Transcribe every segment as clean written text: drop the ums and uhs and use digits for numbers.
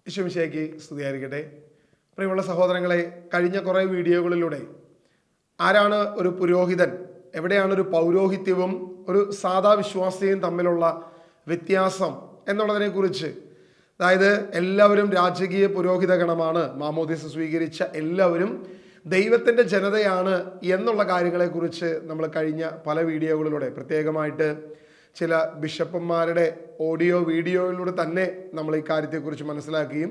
ഈശോമിശിഹായ്ക്ക് സ്തുതിയായിരിക്കട്ടെ. പ്രിയമുള്ള സഹോദരങ്ങളെ, കഴിഞ്ഞ കുറേ വീഡിയോകളിലൂടെ ആരാണ് ഒരു പുരോഹിതൻ, എവിടെയാണ് ഒരു പൗരോഹിത്യവും ഒരു സാധാ വിശ്വാസിയും തമ്മിലുള്ള വ്യത്യാസം എന്നുള്ളതിനെക്കുറിച്ച്, അതായത് എല്ലാവരും രാജകീയ പുരോഹിത ഗണമാണ്, മാമോദീസ സ്വീകരിച്ച എല്ലാവരും ദൈവത്തിൻ്റെ ജനതയാണ് എന്നുള്ള കാര്യങ്ങളെക്കുറിച്ച് നമ്മൾ കഴിഞ്ഞ പല വീഡിയോകളിലൂടെ, പ്രത്യേകമായിട്ട് ചില ബിഷപ്പന്മാരുടെ ഓഡിയോ വീഡിയോയിലൂടെ തന്നെ നമ്മൾ ഈ കാര്യത്തെക്കുറിച്ച് മനസ്സിലാക്കുകയും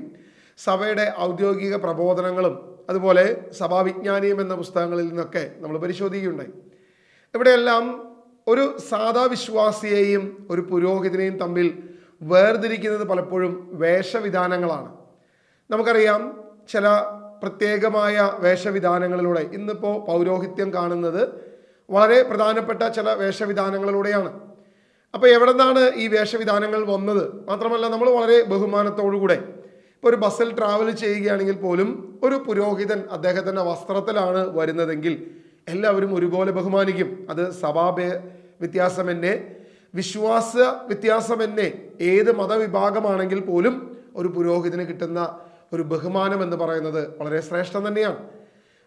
സഭയുടെ ഔദ്യോഗിക പ്രബോധനങ്ങളും അതുപോലെ സഭാവിജ്ഞാനീയം എന്ന പുസ്തകങ്ങളിൽ നിന്നൊക്കെ നമ്മൾ പരിശോധിക്കുകയുണ്ടായി. ഇവിടെയെല്ലാം ഒരു സാധാ വിശ്വാസിയെയും ഒരു പുരോഹിതനെയും തമ്മിൽ വേർതിരിക്കുന്നത് പലപ്പോഴും വേഷവിധാനങ്ങളാണ്. നമുക്കറിയാം, ചില പ്രത്യേകമായ വേഷവിധാനങ്ങളിലൂടെ ഇന്നിപ്പോൾ പൗരോഹിത്യം കാണുന്നത് വളരെ പ്രധാനപ്പെട്ട ചില വേഷവിധാനങ്ങളിലൂടെയാണ്. അപ്പോൾ എവിടെ നിന്നാണ് ഈ വേഷവിധാനങ്ങൾ വന്നത്? മാത്രമല്ല, നമ്മൾ വളരെ ബഹുമാനത്തോടുകൂടെ ഇപ്പോൾ ഒരു ബസ്സിൽ ട്രാവൽ ചെയ്യുകയാണെങ്കിൽ പോലും ഒരു പുരോഹിതൻ അദ്ദേഹത്തിൻ്റെ വസ്ത്രത്തിലാണ് വരുന്നതെങ്കിൽ എല്ലാവരും ഒരുപോലെ ബഹുമാനിക്കും. അത് സഭാ വ്യത്യാസമെന്നെ, വിശ്വാസ വ്യത്യാസമെന്നെ, ഏത് മതവിഭാഗമാണെങ്കിൽ പോലും ഒരു പുരോഹിതന് കിട്ടുന്ന ഒരു ബഹുമാനം എന്ന് പറയുന്നത് വളരെ ശ്രേഷ്ഠം തന്നെയാണ്.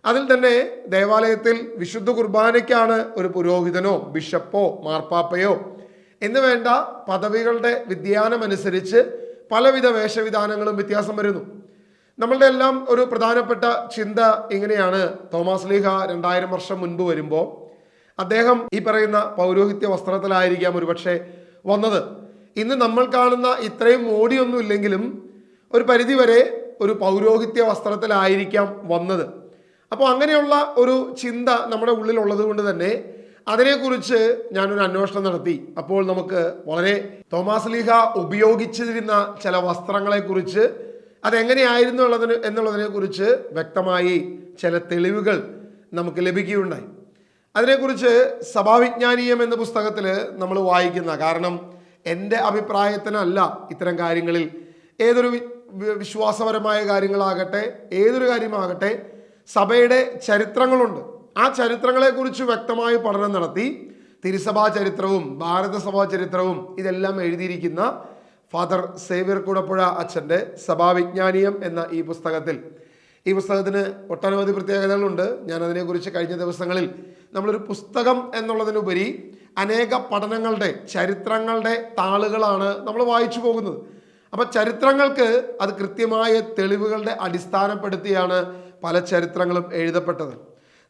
അതിൽ തന്നെ ദേവാലയത്തിൽ വിശുദ്ധ കുർബാനയ്ക്കാണ് ഒരു പുരോഹിതനോ ബിഷപ്പോ മാർപ്പാപ്പയോ എന്ന് വേണ്ട പദവികളുടെ വ്യതിയാനമനുസരിച്ച് പലവിധ വേഷവിധാനങ്ങളും വ്യത്യാസം വരുന്നു. നമ്മളുടെ എല്ലാം ഒരു പ്രധാനപ്പെട്ട ചിന്ത ഇങ്ങനെയാണ്: തോമാസ് ലീഹ 2000 വർഷം മുൻപ് വരുമ്പോൾ അദ്ദേഹം ഈ പറയുന്ന പൗരോഹിത്യ വസ്ത്രത്തിലായിരിക്കാം ഒരുപക്ഷെ വന്നത്. ഇന്ന് നമ്മൾ കാണുന്ന ഇത്രയും മോടിയൊന്നും ഇല്ലെങ്കിലും ഒരു പരിധിവരെ ഒരു പൗരോഹിത്യ വസ്ത്രത്തിലായിരിക്കാം വന്നത്. അപ്പോൾ അങ്ങനെയുള്ള ഒരു ചിന്ത നമ്മുടെ ഉള്ളിലുള്ളത് കൊണ്ട് തന്നെ അതിനെക്കുറിച്ച് ഞാനൊരു അന്വേഷണം നടത്തി. അപ്പോൾ നമുക്ക് വളരെ തോമാസ് ലീഹ ഉപയോഗിച്ചിരുന്ന ചില വസ്ത്രങ്ങളെക്കുറിച്ച്, അതെങ്ങനെയായിരുന്നു എന്നുള്ളതിനെ കുറിച്ച് വ്യക്തമായി ചില തെളിവുകൾ നമുക്ക് ലഭിക്കുകയുണ്ടായി. അതിനെക്കുറിച്ച് സഭാവിജ്ഞാനീയം എന്ന പുസ്തകത്തിൽ നമ്മൾ വായിക്കുന്ന, കാരണം എൻ്റെ അഭിപ്രായത്തിനല്ല ഇത്തരം കാര്യങ്ങളിൽ, ഏതൊരു വിശ്വാസപരമായ കാര്യങ്ങളാകട്ടെ ഏതൊരു കാര്യമാകട്ടെ സഭയുടെ ചരിത്രങ്ങളുണ്ട്. ആ ചരിത്രങ്ങളെക്കുറിച്ച് വ്യക്തമായി പഠനം നടത്തി തിരുസഭാ ചരിത്രവും ഭാരതസഭാ ചരിത്രവും ഇതെല്ലാം എഴുതിയിരിക്കുന്ന ഫാദർ സേവ്യർ കൂടപ്പുഴ അച്ഛൻ്റെ സഭാവിജ്ഞാനീയം എന്ന ഈ പുസ്തകത്തിന് ഒട്ടനവധി പ്രത്യേകതകളുണ്ട്. ഞാൻ അതിനെക്കുറിച്ച് കഴിഞ്ഞ ദിവസങ്ങളിൽ നമ്മളൊരു പുസ്തകം എന്നുള്ളതിനുപരി അനേക പഠനങ്ങളുടെ ചരിത്രങ്ങളുടെ താളുകളാണ് നമ്മൾ വായിച്ചു പോകുന്നത്. അപ്പം ചരിത്രങ്ങൾക്ക് അത് കൃത്യമായ തെളിവുകളുടെ അടിസ്ഥാനപ്പെടുത്തിയാണ് പല ചരിത്രങ്ങളും എഴുതപ്പെട്ടത്.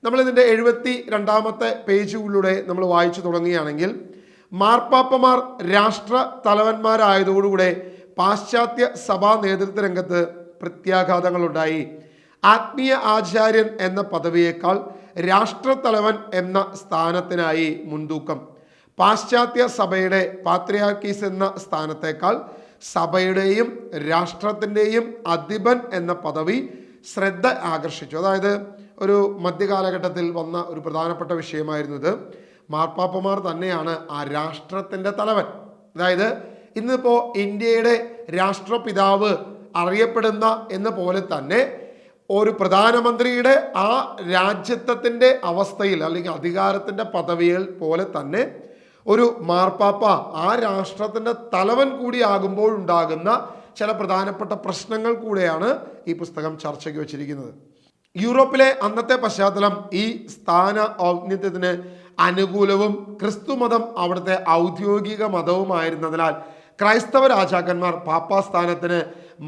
നമ്മളിതിൻ്റെ 72ാമത്തെ പേജിലൂടെ നമ്മൾ വായിച്ചു തുടങ്ങുകയാണെങ്കിൽ, മാർപ്പാപ്പമാർ രാഷ്ട്ര തലവന്മാരായതോടുകൂടെ പാശ്ചാത്യ സഭാ നേതൃത്വ രംഗത്ത് പ്രത്യാഘാതങ്ങളുണ്ടായി. ആത്മീയ ആചാര്യൻ എന്ന പദവിയേക്കാൾ രാഷ്ട്രത്തലവൻ എന്ന സ്ഥാനത്തിനായി മുൻതൂക്കം. പാശ്ചാത്യ സഭയുടെ പാത്രിയാർക്കീസ് എന്ന സ്ഥാനത്തേക്കാൾ സഭയുടെയും രാഷ്ട്രത്തിൻ്റെയും അധിപൻ എന്ന പദവി ശ്രദ്ധ ആകർഷിച്ചു. അതായത് ഒരു മധ്യകാലഘട്ടത്തിൽ വന്ന ഒരു പ്രധാനപ്പെട്ട വിഷയമായിരുന്നു ഇത്. മാർപ്പാപ്പമാർ തന്നെയാണ് ആ രാഷ്ട്രത്തിൻ്റെ തലവൻ. അതായത് ഇന്നിപ്പോൾ ഇന്ത്യയുടെ രാഷ്ട്രപിതാവ് അറിയപ്പെടുന്ന എന്ന പോലെ തന്നെ ഒരു പ്രധാനമന്ത്രിയുടെ ആ രാജ്യത്വത്തിൻ്റെ അവസ്ഥയിൽ അല്ലെങ്കിൽ അധികാരത്തിൻ്റെ പദവികൾ പോലെ തന്നെ ഒരു മാർപ്പാപ്പ ആ രാഷ്ട്രത്തിൻ്റെ തലവൻ കൂടിയാകുമ്പോഴുണ്ടാകുന്ന ചില പ്രധാനപ്പെട്ട പ്രശ്നങ്ങൾ കൂടെയാണ് ഈ പുസ്തകം ചർച്ചയ്ക്ക് വച്ചിരിക്കുന്നത്. യൂറോപ്പിലെ അന്നത്തെ പശ്ചാത്തലം ഈ സ്ഥാന ഔന്നത്യത്തിന് അനുകൂലവും ക്രിസ്തുമതം അവിടുത്തെ ഔദ്യോഗിക മതവുമായിരുന്നതിനാൽ ക്രൈസ്തവ രാജാക്കന്മാർ പാപ്പാസ്ഥാനത്തിന്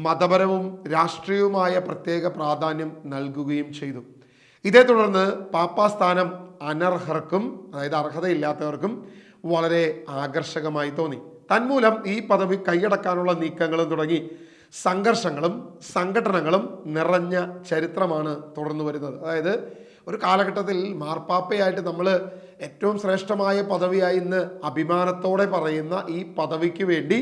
മതപരവും രാഷ്ട്രീയവുമായ പ്രത്യേക പ്രാധാന്യം നൽകുകയും ചെയ്തു. ഇതേ തുടർന്ന് പാപ്പാസ്ഥാനം അനർഹർക്കും, അതായത് അർഹതയില്ലാത്തവർക്കും വളരെ ആകർഷകമായി തോന്നി. തന്മൂലം ഈ പദവി കൈയടക്കാനുള്ള നീക്കങ്ങളും തുടങ്ങി സംഘർഷങ്ങളും സംഘടനകളും നിറഞ്ഞ ചരിത്രമാണ് തുടർന്നു വരുന്നത്. അതായത് ഒരു കാലഘട്ടത്തിൽ മാർപ്പാപ്പയായിട്ട് നമ്മൾ ഏറ്റവും ശ്രേഷ്ഠമായ പദവിയായി ഇന്ന് അഭിമാനത്തോടെ പറയുന്ന ഈ പദവിക്ക് വേണ്ടി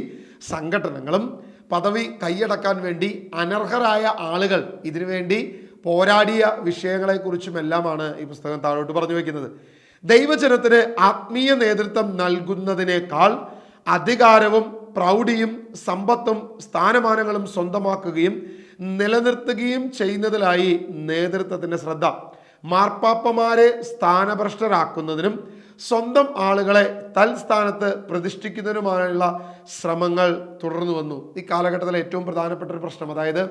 സംഘടനകളും പദവി കൈയടക്കാൻ വേണ്ടി അനർഹരായ ആളുകൾ ഇതിനുവേണ്ടി പോരാടിയ വിഷയങ്ങളെക്കുറിച്ചുമെല്ലാമാണ് ഈ പുസ്തകം താഴോട്ട് പറഞ്ഞു വയ്ക്കുന്നത്. ദൈവജനത്തിന് ആത്മീയ നേതൃത്വം നൽകുന്നതിനേക്കാൾ അധികാരവും പ്രൗഢിയും സമ്പത്തും സ്ഥാനമാനങ്ങളും സ്വന്തമാക്കുകയും നിലനിർത്തുകയും ചെയ്യുന്നതിലായി നേതൃത്വത്തിൻ്റെ ശ്രദ്ധ. മാർപ്പാപ്പമാരെ സ്ഥാനഭ്രഷ്ടരാക്കുന്നതിനും സ്വന്തം ആളുകളെ തൽസ്ഥാനത്ത് പ്രതിഷ്ഠിക്കുന്നതിനുമായുള്ള ശ്രമങ്ങൾ തുടർന്നു വന്നു. ഈ കാലഘട്ടത്തിലെ ഏറ്റവും പ്രധാനപ്പെട്ട ഒരു പ്രശ്നം, അതായത്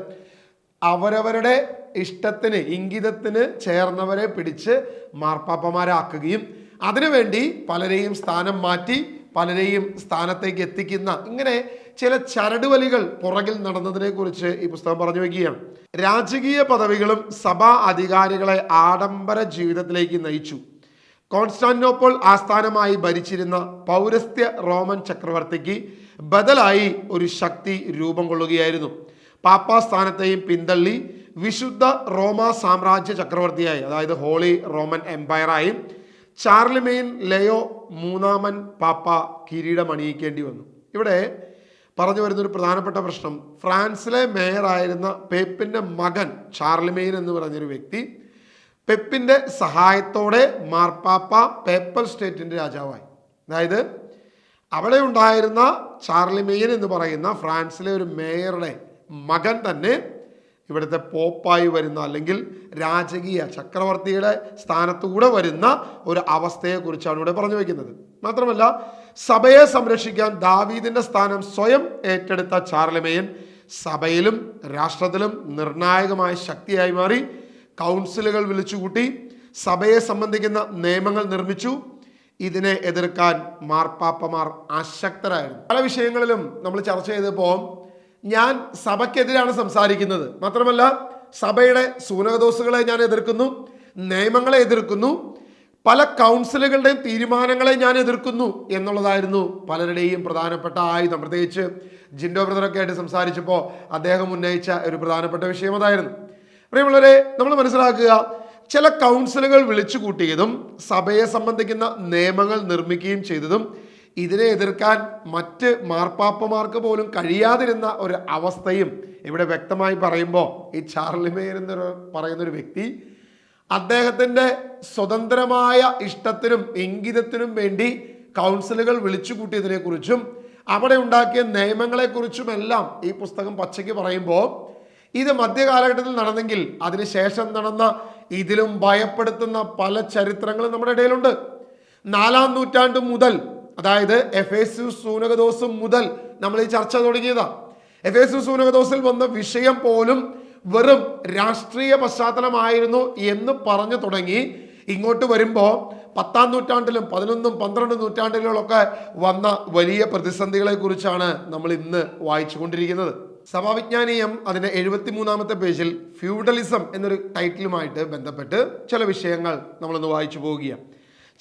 അവരവരുടെ ഇഷ്ടത്തിന് ഇംഗിതത്തിന് ചേർന്നവരെ പിടിച്ച് മാർപ്പാപ്പമാരാക്കുകയും അതിനുവേണ്ടി പലരെയും സ്ഥാനം മാറ്റി പലരെയും സ്ഥാനത്തേക്ക് എത്തിക്കുന്ന ഇങ്ങനെ ചില ചരടുവലികൾ പുറകിൽ നടന്നതിനെ കുറിച്ച് ഈ പുസ്തകം പറഞ്ഞു വയ്ക്കുകയാണ്. രാജകീയ പദവികളും സഭാ അധികാരികളെ ആഡംബര ജീവിതത്തിലേക്ക് നയിച്ചു. കോൺസ്റ്റാന്റിനോപ്പിൾ ആസ്ഥാനമായി ഭരിച്ചിരുന്ന പൗരസ്ത്യ റോമൻ ചക്രവർത്തിക്ക് ബദലായി ഒരു ശക്തി രൂപം കൊള്ളുകയായിരുന്നു. പാപ്പാ സ്ഥാനത്തെയും പിന്തള്ളി വിശുദ്ധ റോമ സാമ്രാജ്യ ചക്രവർത്തിയായി, അതായത് ഹോളി റോമൻ എംപയറായി ചാർലിമെയിൻ ലയോ മൂന്നാമൻ പാപ്പ കിരീടമണിയിക്കേണ്ടി വന്നു. ഇവിടെ പറഞ്ഞു വരുന്നൊരു പ്രധാനപ്പെട്ട പ്രശ്നം, ഫ്രാൻസിലെ മേയറായിരുന്ന പേപ്പിൻ്റെ മകൻ ചാർലിമെയിൻ എന്ന് പറഞ്ഞൊരു വ്യക്തി പെപ്പിൻ്റെ സഹായത്തോടെ മാർപ്പാപ്പ പേപ്പൽ സ്റ്റേറ്റിൻ്റെ രാജാവായി. അതായത് അവിടെ ഉണ്ടായിരുന്ന ചാർലിമെയിൻ എന്ന് പറയുന്ന ഫ്രാൻസിലെ ഒരു മേയറുടെ മകൻ തന്നെ ഇവിടുത്തെ പോപ്പായി വരുന്ന അല്ലെങ്കിൽ രാജകീയ ചക്രവർത്തിയുടെ സ്ഥാനത്തൂടെ വരുന്ന ഒരു അവസ്ഥയെക്കുറിച്ചാണ് ഇവിടെ പറഞ്ഞു വയ്ക്കുന്നത്. മാത്രമല്ല സഭയെ സംരക്ഷിക്കാൻ ദാവീദിന്റെ സ്ഥാനം സ്വയം ഏറ്റെടുത്ത ചാർലമെയിൻ സഭയിലും രാഷ്ട്രത്തിലും നിർണായകമായ ശക്തിയായി മാറി. കൗൺസിലുകൾ വിളിച്ചുകൂട്ടി സഭയെ സംബന്ധിക്കുന്ന നിയമങ്ങൾ നിർമ്മിച്ചു. ഇതിനെ എതിർക്കാൻ മാർപ്പാപ്പമാർ അശക്തരായിരുന്നു. പല വിഷയങ്ങളിലും നമ്മൾ ചർച്ച ചെയ്തപ്പോൾ ഞാൻ സഭയ്ക്കെതിരാണ് സംസാരിക്കുന്നത്, മാത്രമല്ല സഭയുടെ സൂനകദോസുകളെ ഞാൻ എതിർക്കുന്നു, നിയമങ്ങളെ എതിർക്കുന്നു, പല കൗൺസിലുകളുടെയും തീരുമാനങ്ങളെ ഞാൻ എതിർക്കുന്നു എന്നുള്ളതായിരുന്നു പലരുടെയും പ്രധാനപ്പെട്ട ആയുധം. പ്രത്യേകിച്ച് ജിൻഡോ ബ്രദറൊക്കെ ആയിട്ട് സംസാരിച്ചപ്പോൾ അദ്ദേഹം ഉന്നയിച്ച ഒരു പ്രധാനപ്പെട്ട വിഷയം അതായിരുന്നു. പ്രിയമുള്ളവരെ, നമ്മൾ മനസ്സിലാക്കുക, ചില കൗൺസിലുകൾ വിളിച്ചു കൂട്ടിയതും സഭയെ സംബന്ധിക്കുന്ന നിയമങ്ങൾ നിർമ്മിക്കുകയും ചെയ്തതും ഇതിനെ എതിർക്കാൻ മറ്റ് മാർപ്പാപ്പമാർക്ക് പോലും കഴിയാതിരുന്ന ഒരു അവസ്ഥയും ഇവിടെ വ്യക്തമായി പറയുമ്പോൾ ഈ ചാർലിമെയിൻ എന്ന് പറയുന്നൊരു വ്യക്തി അദ്ദേഹത്തിൻ്റെ സ്വതന്ത്രമായ ഇഷ്ടത്തിനും ഇംഗിതത്തിനും വേണ്ടി കൗൺസിലുകൾ വിളിച്ചു കൂട്ടിയതിനെക്കുറിച്ചും അവിടെ ഉണ്ടാക്കിയ നിയമങ്ങളെക്കുറിച്ചുമെല്ലാം ഈ പുസ്തകം പച്ചയ്ക്ക് പറയുമ്പോൾ ഇത് മധ്യകാലഘട്ടത്തിൽ നടന്നെങ്കിൽ അതിനുശേഷം നടന്ന ഇതിലും ഭയപ്പെടുത്തുന്ന പല ചരിത്രങ്ങളും നമ്മുടെ ഇടയിലുണ്ട്. 4-ാം നൂറ്റാണ്ട് മുതൽ, അതായത് എഫേസ്യൂസ് സൂനകദോസും മുതൽ നമ്മൾ ഈ ചർച്ച തുടങ്ങിയതാ. എഫേസ്യൂസ് സൂനകദോസിൽ വന്ന വിഷയം പോലും വെറും രാഷ്ട്രീയ പശ്ചാത്തലമായിരുന്നു എന്ന് പറഞ്ഞു തുടങ്ങി ഇങ്ങോട്ട് വരുമ്പോൾ 10-ാം നൂറ്റാണ്ടിലും 11, 12 നൂറ്റാണ്ടിലുമൊക്കെ വന്ന വലിയ പ്രതിസന്ധികളെ കുറിച്ചാണ് നമ്മൾ ഇന്ന് വായിച്ചുകൊണ്ടിരിക്കുന്നത്. സഭാവിജ്ഞാനീയം അതിൻ്റെ 73-ാമത്തെ പേജിൽ ഫ്യൂഡലിസം എന്നൊരു ടൈറ്റിലുമായിട്ട് ബന്ധപ്പെട്ട് ചില വിഷയങ്ങൾ നമ്മളൊന്ന് വായിച്ചു പോവുകയാണ്.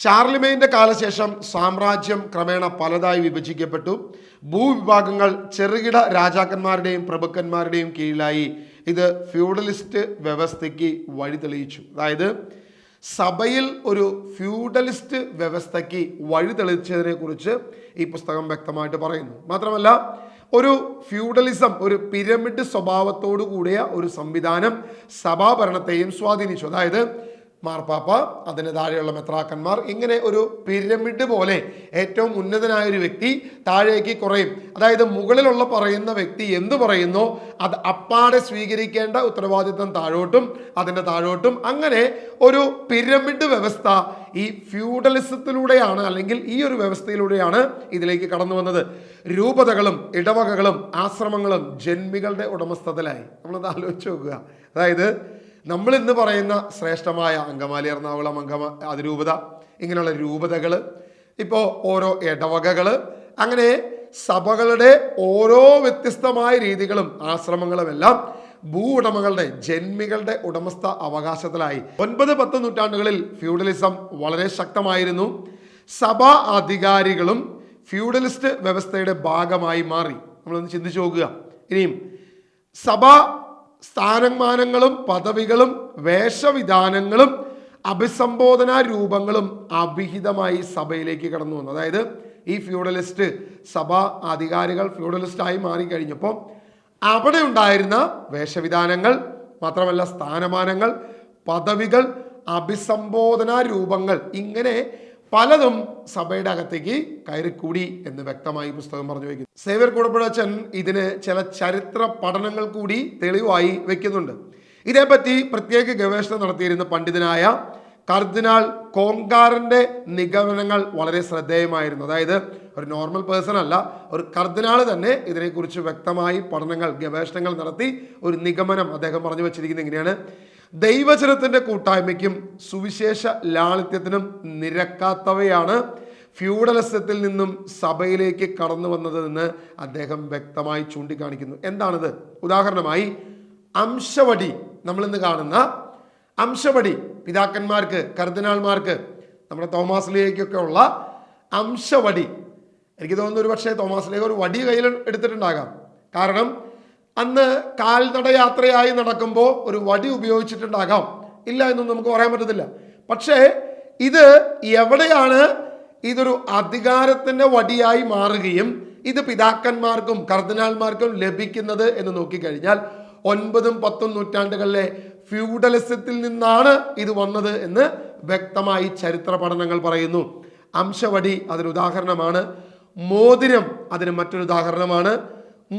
ചാർലിമെയിൻ്റെ കാലശേഷം സാമ്രാജ്യം ക്രമേണ പലതായി വിഭജിക്കപ്പെട്ടു. ഭൂവിഭാഗങ്ങൾ ചെറുകിട രാജാക്കന്മാരുടെയും പ്രഭുക്കന്മാരുടെയും കീഴിലായി. ഇത് ഫ്യൂഡലിസ്റ്റ് വ്യവസ്ഥയ്ക്ക് വഴി തെളിയിച്ചു. അതായത് സഭയിൽ ഒരു ഫ്യൂഡലിസ്റ്റ് വ്യവസ്ഥയ്ക്ക് വഴി തെളിയിച്ചതിനെ കുറിച്ച് ഈ പുസ്തകം വ്യക്തമായിട്ട് പറയുന്നു. മാത്രമല്ല ഒരു ഫ്യൂഡലിസം, ഒരു പിരമിഡ് സ്വഭാവത്തോടു കൂടിയ ഒരു സംവിധാനം സഭാഭരണത്തെയും സ്വാധീനിച്ചു. അതായത് മാർപ്പാപ്പ, അതിന് താഴെയുള്ള മെത്രാക്കന്മാർ, ഇങ്ങനെ ഒരു പിരമിഡ് പോലെ ഏറ്റവും ഉന്നതനായ ഒരു വ്യക്തി താഴേക്ക് കുറയും. അതായത് മുകളിലുള്ള പറയുന്ന വ്യക്തി എന്തു പറയുന്നോ അത് അപ്പാടെ സ്വീകരിക്കേണ്ട ഉത്തരവാദിത്വം താഴോട്ടും അതിൻ്റെ താഴോട്ടും, അങ്ങനെ ഒരു പിരമിഡ് വ്യവസ്ഥ ഈ ഫ്യൂഡലിസത്തിലൂടെയാണ്, അല്ലെങ്കിൽ ഈ ഒരു വ്യവസ്ഥയിലൂടെയാണ് ഇതിലേക്ക് കടന്നു വന്നത്. രൂപതകളും ഇടവകകളും ആശ്രമങ്ങളും ജന്മികളുടെ ഉടമസ്ഥതയിലായി. നമ്മളത് ആലോചിച്ച് നോക്കുക. അതായത് നമ്മൾ ഇന്ന് പറയുന്ന ശ്രേഷ്ഠമായ അങ്കമാലി, എറണാകുളം അതിരൂപത, ഇങ്ങനെയുള്ള രൂപതകൾ, ഇപ്പോൾ ഓരോ ഇടവകകൾ, അങ്ങനെ സഭകളുടെ ഓരോ വ്യത്യസ്തമായ രീതികളും ആശ്രമങ്ങളും എല്ലാം ഭൂ ഉടമകളുടെ, ജന്മികളുടെ ഉടമസ്ഥ അവകാശത്തിലായി. 9-10 നൂറ്റാണ്ടുകളിൽ ഫ്യൂഡലിസം വളരെ ശക്തമായിരുന്നു. സഭാ അധികാരികളും ഫ്യൂഡലിസ്റ്റ് വ്യവസ്ഥയുടെ ഭാഗമായി മാറി. നമ്മളൊന്ന് ചിന്തിച്ചു നോക്കുക. ഇനിയും സഭാ സ്ഥാനമാനങ്ങളും പദവികളും വേഷവിധാനങ്ങളും അഭിസംബോധനാ രൂപങ്ങളും അഭിഹിതമായി സഭയിലേക്ക് കടന്നു വന്നു. അതായത് ഈ ഫ്യൂഡലിസ്റ്റ് സഭാ അധികാരികൾ ഫ്യൂഡലിസ്റ്റായി മാറിക്കഴിഞ്ഞപ്പോൾ അവിടെ ഉണ്ടായിരുന്ന വേഷവിധാനങ്ങൾ, മാത്രമല്ല സ്ഥാനമാനങ്ങൾ, പദവികൾ, അഭിസംബോധനാ രൂപങ്ങൾ, ഇങ്ങനെ പലതും സഭയുടെ അകത്തേക്ക് കയറിക്കൂടി എന്ന് വ്യക്തമായി പുസ്തകം പറഞ്ഞു വയ്ക്കുന്നു. സേവ്യർ കൂടപ്പുഴച്ചൻ ഇതിന് ചില ചരിത്ര പഠനങ്ങൾ കൂടി തെളിവായി വെക്കുന്നുണ്ട്. ഇതേപ്പറ്റി പ്രത്യേക ഗവേഷണം നടത്തിയിരുന്ന പണ്ഡിതനായ കർദിനാൾ കോങ്കാറിന്റെ നിഗമനങ്ങൾ വളരെ ശ്രദ്ധേയമായിരുന്നു. അതായത് ഒരു നോർമൽ പേഴ്സൺ അല്ല, ഒരു കർദിനാൾ തന്നെ ഇതിനെക്കുറിച്ച് വ്യക്തമായി പഠനങ്ങൾ, ഗവേഷണങ്ങൾ നടത്തി ഒരു നിഗമനം അദ്ദേഹം പറഞ്ഞു വച്ചിരിക്കുന്നത് ഇങ്ങനെയാണ്: ദൈവജനത്തിന്റെ കൂട്ടായ്മയ്ക്കും സുവിശേഷ ലാളിത്യത്തിനും നിരക്കാത്തവയാണ് ഫ്യൂഡലിസത്തിൽ നിന്നും സഭയിലേക്ക് കടന്നു വന്നതെന്ന് അദ്ദേഹം വ്യക്തമായി ചൂണ്ടിക്കാണിക്കുന്നു. എന്താണിത്? ഉദാഹരണമായി അംശവടി, നമ്മളിന്ന് കാണുന്ന അംശവടി, പിതാക്കന്മാർക്ക്, കർദിനാൾമാർക്ക്, നമ്മുടെ തോമാസ് ലീഗയ്ക്കൊക്കെ ഉള്ള അംശവടി, എനിക്ക് തോന്നുന്നു ഒരു പക്ഷേ തോമാസ് ലീഗ ഒരു വടി കയ്യിൽ എടുത്തിട്ടുണ്ടാകാം. കാരണം അന്ന് കാൽനട യാത്രയായി നടക്കുമ്പോൾ ഒരു വടി ഉപയോഗിച്ചിട്ടുണ്ടാകാം, ഇല്ല എന്നൊന്നും നമുക്ക് പറയാൻ പറ്റത്തില്ല. പക്ഷേ ഇത് എവിടെയാണ് ഇതൊരു അധികാരത്തിന്റെ വടിയായി മാറുകയും ഇത് പിതാക്കന്മാർക്കും കർദിനാൾമാർക്കും ലഭിക്കുന്നത് എന്ന് നോക്കിക്കഴിഞ്ഞാൽ 9ഉം 10ഉം നൂറ്റാണ്ടുകളിലെ ഫ്യൂഡലിസത്തിൽ നിന്നാണ് ഇത് വന്നത് എന്ന് വ്യക്തമായി ചരിത്ര പഠനങ്ങൾ പറയുന്നു. അംശവടി അതിന് ഉദാഹരണമാണ്. മോതിരം അതിന് മറ്റൊരു ഉദാഹരണമാണ്.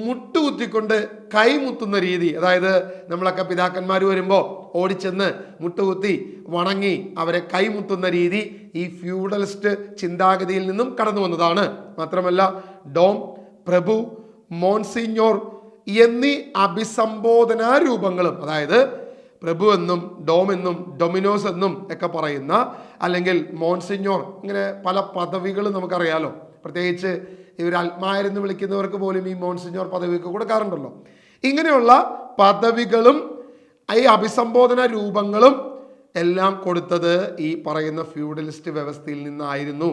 മുട്ടുകുത്തിക്കൊണ്ട് കൈമുത്തുന്ന രീതി, അതായത് നമ്മളൊക്കെ പിതാക്കന്മാർ വരുമ്പോൾ ഓടിച്ചെന്ന് മുട്ടുകുത്തി വണങ്ങി അവരെ കൈമുത്തുന്ന രീതി ഈ ഫ്യൂഡലിസ്റ്റ് ചിന്താഗതിയിൽ നിന്നും കടന്നു വന്നതാണ്. മാത്രമല്ല ഡോം, പ്രഭു, മോൺസിഞ്ഞോർ എന്നീ അഭിസംബോധനാ രൂപങ്ങളും, അതായത് പ്രഭു എന്നും ഡോം എന്നും ഡൊമിനോസ് എന്നും ഒക്കെ പറയുന്ന, അല്ലെങ്കിൽ മോൺസിഞ്ഞോർ, ഇങ്ങനെ പല പദവികളും നമുക്കറിയാലോ. പ്രത്യേകിച്ച് ഇവർ ആത്മാരെന്ന് വിളിക്കുന്നവർക്ക് പോലും ഈ മോൺസിഞ്ഞോർ പദവിയൊക്കെ കൊടുക്കാറുണ്ടല്ലോ. ഇങ്ങനെയുള്ള പദവികളും ഈ അഭിസംബോധന രൂപങ്ങളും എല്ലാം കൊടുത്തത് ഈ പറയുന്ന ഫ്യൂഡലിസ്റ്റ് വ്യവസ്ഥയിൽ നിന്നായിരുന്നു.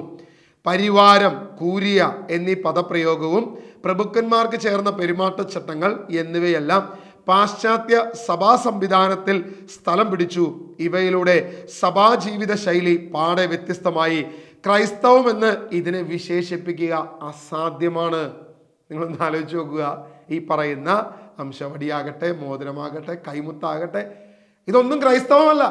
പരിവാരം, കൂരിയ എന്നീ പദപ്രയോഗവും പ്രഭുക്കന്മാർക്ക് ചേർന്ന പെരുമാറ്റച്ചട്ടങ്ങൾ എന്നിവയെല്ലാം പാശ്ചാത്യ സഭാ സംവിധാനത്തിൽ സ്ഥലം പിടിച്ചു. ഇവയിലൂടെ സഭാജീവിത ശൈലി പാടെ വ്യത്യസ്തമായി. ക്രൈസ്തവം എന്ന് ഇതിനെ വിശേഷിപ്പിക്കുക അസാധ്യമാണ്. നിങ്ങളൊന്ന് ആലോചിച്ച് നോക്കുക. ഈ പറയുന്ന അംശവടിയാകട്ടെ, മോതിരമാകട്ടെ, കൈമുത്താകട്ടെ, ഇതൊന്നും ക്രൈസ്തവമല്ല.